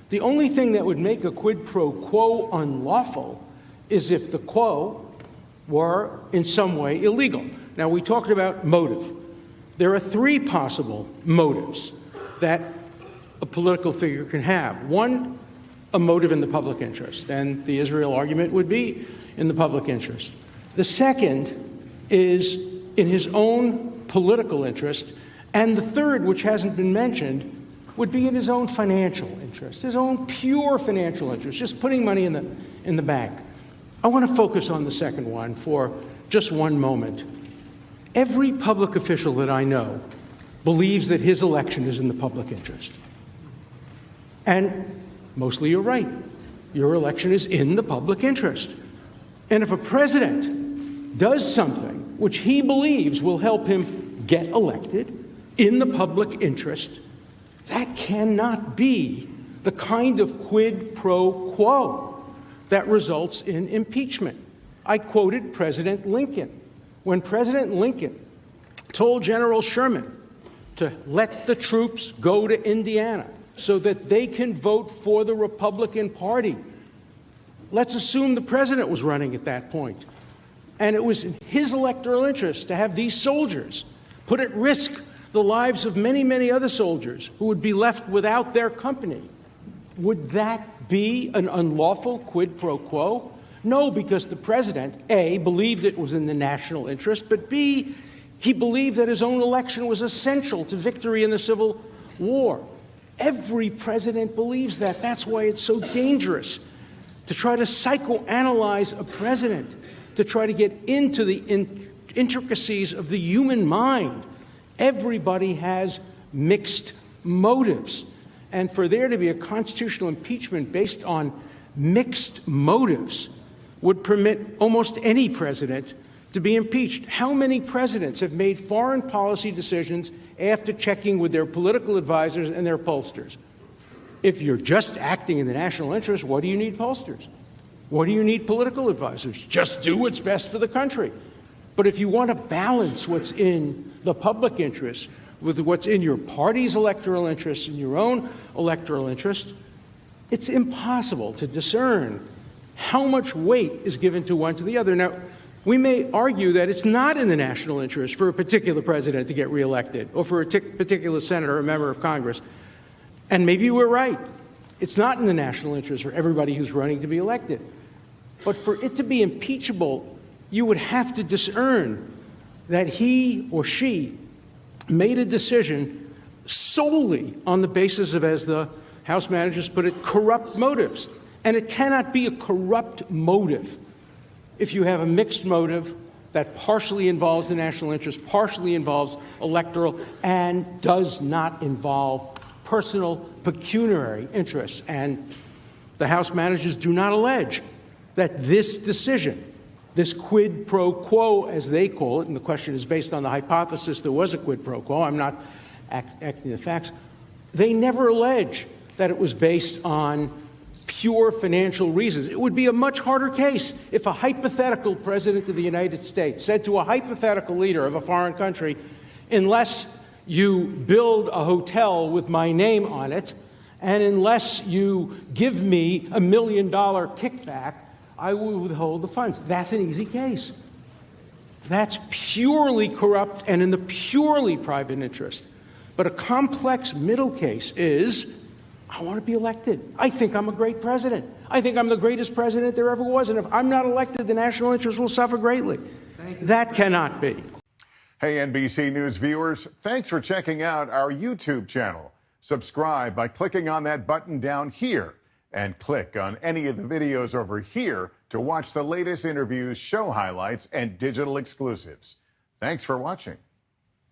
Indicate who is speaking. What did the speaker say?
Speaker 1: The only thing that would make a quid pro quo unlawful is if the quo were in some way illegal. Now, we talked about motive. There are three possible motives that a political figure can have. One, a motive in the public interest, and the Israel argument would be in the public interest. The second is in his own political interest, and the third, which hasn't been mentioned, would be in his own financial interest, his own pure financial interest, just putting money in the bank. I want to focus on the second one for just one moment. Every public official that I know believes that his election is in the public interest. And mostly you're right. Your election is in the public interest. And if a president does something which he believes will help him get elected in the public interest, that cannot be the kind of quid pro quo that results in impeachment. I quoted President Lincoln. When President Lincoln told General Sherman to let the troops go to Indiana so that they can vote for the Republican Party, let's assume the president was running at that point, and it was in his electoral interest to have these soldiers put at risk the lives of many, many other soldiers who would be left without their company. Would that be an unlawful quid pro quo? No, because the president, A, believed it was in the national interest, but B, he believed that his own election was essential to victory in the Civil War. Every president believes that. That's why it's so dangerous to try to psychoanalyze a president, to try to get into the intricacies of the human mind. Everybody has mixed motives. And for there to be a constitutional impeachment based on mixed motives would permit almost any president to be impeached. How many presidents have made foreign policy decisions after checking with their political advisors and their pollsters? If you're just acting in the national interest, what do you need pollsters? What do you need political advisors? Just do what's best for the country. But if you want to balance what's in the public interest with what's in your party's electoral interest and your own electoral interest, it's impossible to discern how much weight is given to one to the other. Now, we may argue that it's not in the national interest for a particular president to get reelected or for a particular senator or member of Congress. And maybe we're right. It's not in the national interest for everybody who's running to be elected. But for it to be impeachable, you would have to discern that he or she made a decision solely on the basis of, as the House managers put it, corrupt motives. And it cannot be a corrupt motive if you have a mixed motive that partially involves the national interest, partially involves electoral, and does not involve personal pecuniary interests. And the House managers do not allege that this decision, this quid pro quo, as they call it, and the question is based on the hypothesis there was a quid pro quo, I'm not acting the facts, they never allege that it was based on pure financial reasons. It would be a much harder case if a hypothetical president of the United States said to a hypothetical leader of a foreign country, unless you build a hotel with my name on it, and unless you give me $1 million kickback, I will withhold the funds. That's an easy case. That's purely corrupt and in the purely private interest. But a complex middle case is, I want to be elected. I think I'm a great president. I think I'm the greatest president there ever was. And if I'm not elected, the national interest will suffer greatly. That cannot be.
Speaker 2: Hey, NBC News viewers, thanks for checking out our YouTube channel. Subscribe by clicking on that button down here and click on any of the videos over here to watch the latest interviews, show highlights, and digital exclusives. Thanks for watching.